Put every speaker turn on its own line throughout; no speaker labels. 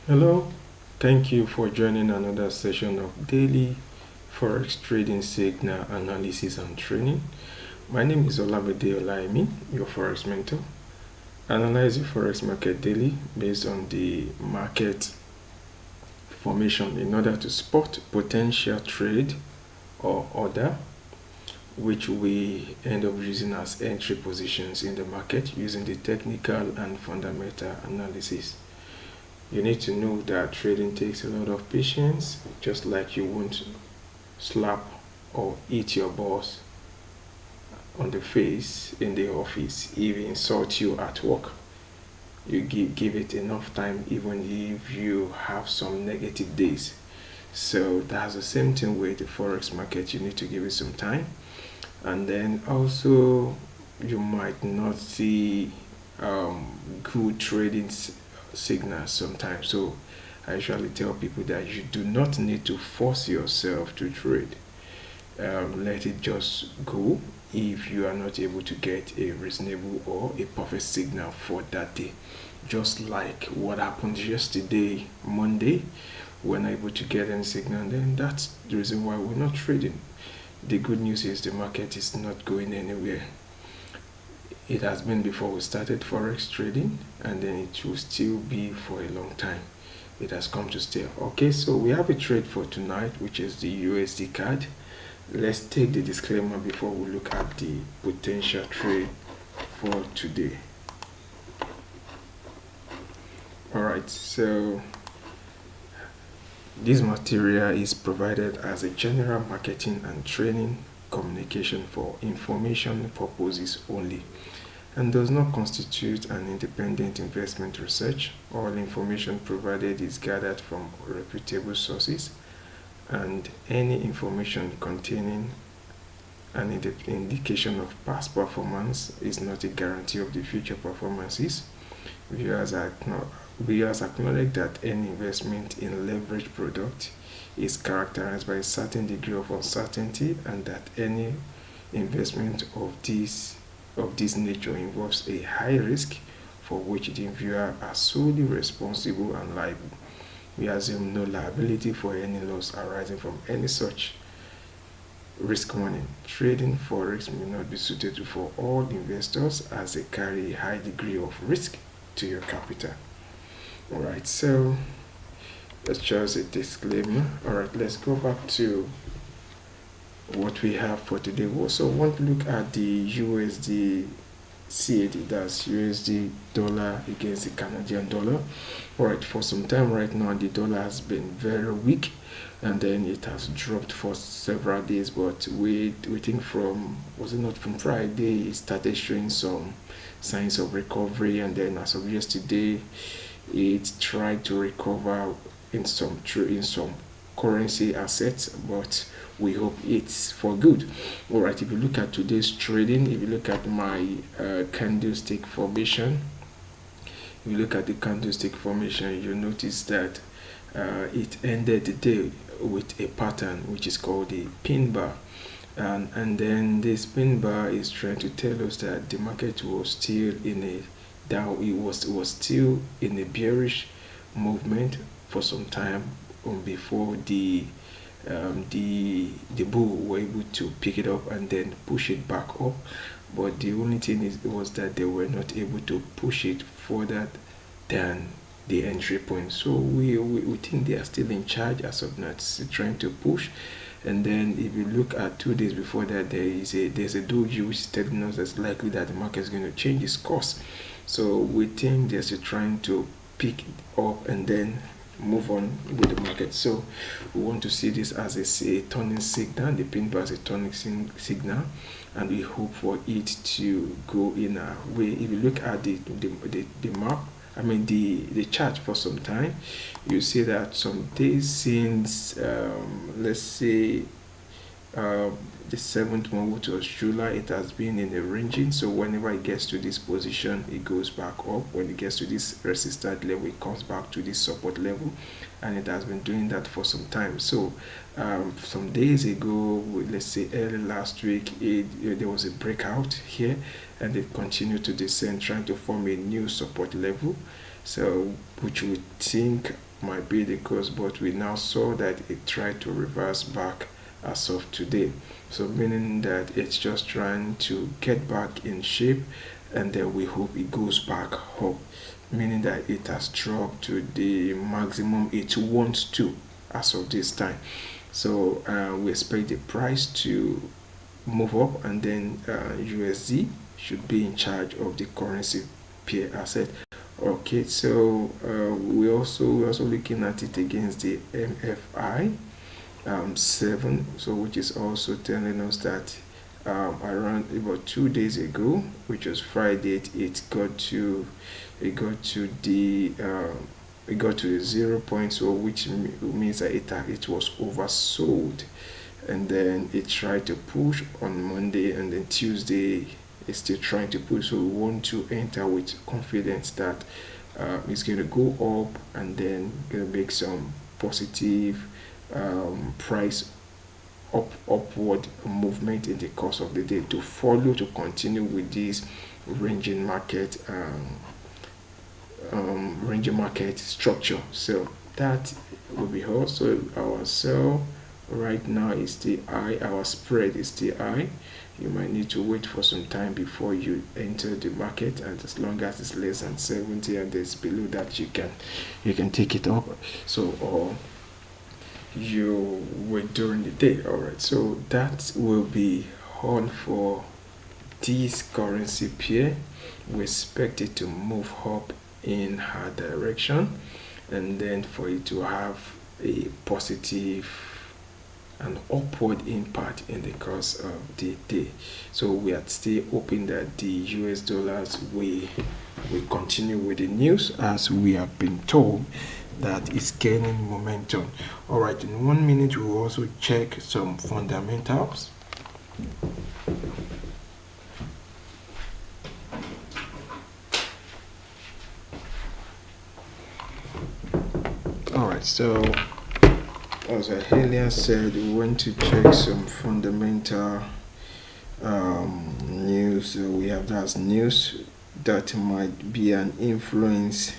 Hello, thank you for joining another session of daily Forex trading signal analysis and training. My name is Olamide Olayemi, your Forex mentor. Analyze your Forex market daily based on the market formation in order to spot potential trade or order, which we end up using as entry positions in the market using the technical and fundamental analysis. You need to know that trading takes a lot of patience, just like you won't slap or hit your boss on the face in the office if he insults you at work. You give it enough time even if you have some negative days. So that's the same thing with the forex market. You need to give it some time, and then also you might not see good trading signals sometimes. So I usually tell people that you do not need to force yourself to trade. Let it just go if you are not able to get a reasonable or a perfect signal for that day. Just like what happened yesterday, Monday, we're not able to get any signal, and then that's the reason why we're not trading. The good news is the market is not going anywhere. It has been before we started forex trading, and then it will still be for a long time. It has come to stay. Okay, so we have a trade for tonight, which is the USD card. Let's take the disclaimer before we look at the potential trade for today. Alright, so this material is provided as a general marketing and training communication for information purposes only, and does not constitute an independent investment research. All information provided is gathered from reputable sources, and any information containing an indication of past performance is not a guarantee of the future performances. Viewers acknowledge that any investment in leverage product is characterized by a certain degree of uncertainty, and that any investment of this nature involves a high risk for which the viewer are solely responsible and liable. We assume no liability for any loss arising from any such risk. Warning: trading forex may not be suited for all investors as they carry a high degree of risk to your capital. Alright, so that's just a disclaimer. Alright, let's go back to what we have for today. We also want to look at the USD CAD, that's USD dollar against the Canadian dollar. Alright, for some time right now the dollar has been very weak, and then it has dropped for several days, but we think from, was it not from Friday, it started showing some signs of recovery, and then as of yesterday it tried to recover in some currency assets, but we hope it's for good. Alright, if you look at today's trading, if you look at my candlestick formation, if you look at the candlestick formation, you notice that it ended the day with a pattern which is called the pin bar, and then this pin bar is trying to tell us that the market was still in a down, it was still in a bearish movement for some time before the bull were able to pick it up and then push it back up. But the only thing was that they were not able to push it further than the entry point. So we think they are still in charge as of now, trying to push. And then if you look at 2 days before that, there's a doji which is telling us it's likely that the market is going to change its course. So we think they're still trying to pick up and then move on with the market. So we want to see this as a turning signal, the pin bar as a turning signal, and we hope for it to go in a way. If you look at the map, I mean the chart for some time, you see that some days since let's say the 7th one, which was July, it has been in a ranging. So whenever it gets to this position, it goes back up. When it gets to this resistance level, it comes back to this support level, and it has been doing that for some time. So some days ago, let's say early last week, there was a breakout here, and it continued to descend, trying to form a new support level, so which we think might be the cause, but we now saw that it tried to reverse back as of today. So meaning that it's just trying to get back in shape, and then we hope it goes back up, meaning that it has dropped to the maximum it wants to as of this time. So we expect the price to move up, and then USD should be in charge of the currency pair asset. Okay, so we're also looking at it against the MFI 7, so which is also telling us that around about 2 days ago, which was Friday, it got to the it got to 0 point, so which means that it was oversold, and then it tried to push on Monday, and then Tuesday it's still trying to push. So we want to enter with confidence that it's going to go up, and then going to make some positive price upward movement in the course of the day to follow, to continue with this ranging market structure. So that will be all. So our sell right now is still high, our spread is still high. You might need to wait for some time before you enter the market, and as long as it's less than 70 and it's below that, you can take it up. So or you wait during the day. All right, so that will be all for this currency pair. We expect it to move up in her direction, and then for it to have a positive and upward impact in the course of the day. So we are still hoping that the US dollars will continue with the news, as we have been told that it's gaining momentum. All right, in 1 minute we'll also check some fundamentals. All right, so as I earlier said, we want to check some fundamental news. So we have that news that might be an influence,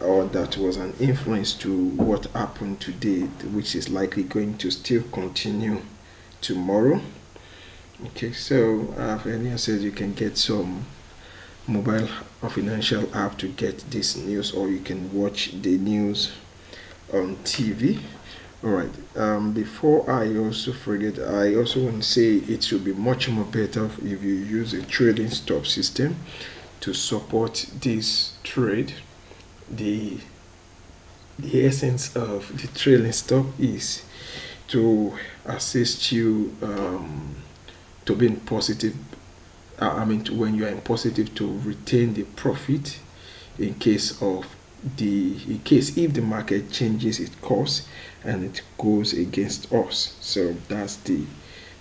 or that was an influence to what happened today, which is likely going to still continue tomorrow. Okay, so I've earlier said you can get some mobile or financial app to get this news, or you can watch the news on TV. All right, before I also forget, I also want to say it should be much more better if you use a trading stop system to support this trade. The essence of the trailing stop is to assist you to be in positive. When you are in positive, to retain the profit in case if the market changes its course and it goes against us. So that's the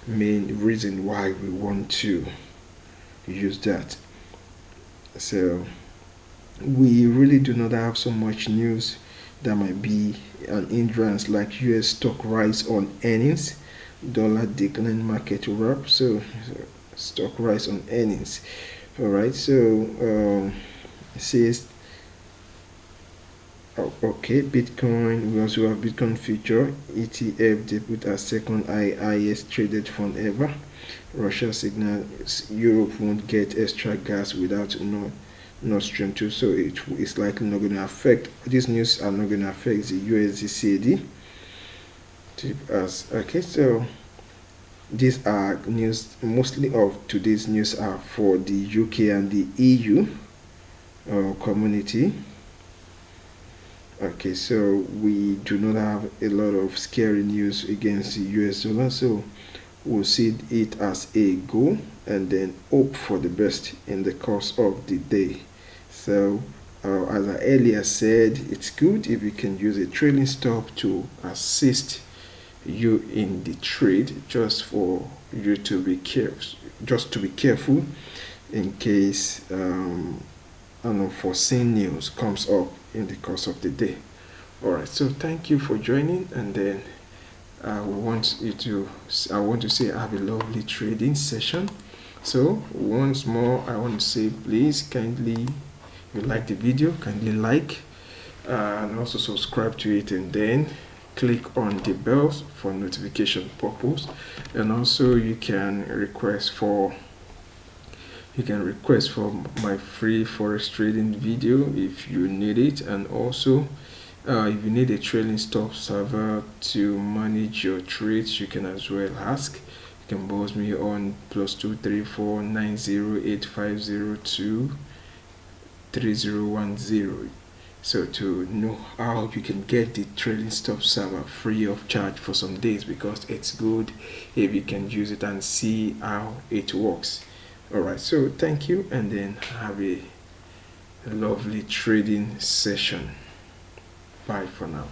main reason why we want to use that. So we really do not have so much news that might be an hindrance, like US stock rise on earnings, dollar decline, market wrap. So stock rise on earnings. All right, so it says okay, Bitcoin. We also have Bitcoin future ETF debut as second highest traded fund ever. Russia signals Europe won't get extra gas without Nord Stream 2, so it's likely not going to affect. These news are not going to affect the USD CAD. Okay, so these are news. Mostly of today's news are for the UK and the EU community. Okay, so we do not have a lot of scary news against the US dollar, so we'll see it as a go and then hope for the best in the course of the day. So as I earlier said, it's good if you can use a trailing stop to assist you in the trade, just for you to be careful in case unforeseen news comes up in the course of the day. All right, so thank you for joining, and then I want to say have a lovely trading session. So once more, I want to say, please kindly, if you like the video, kindly like and also subscribe to it, and then click on the bells for notification purpose. And also you can request for my free forex trading video if you need it. And also if you need a trailing stop server to manage your trades, you can as well ask. You can buzz me on +2349085023010, so to know how you can get the trailing stop server free of charge for some days, because it's good if you can use it and see how it works. Alright, so thank you, and then have a lovely trading session. Bye for now.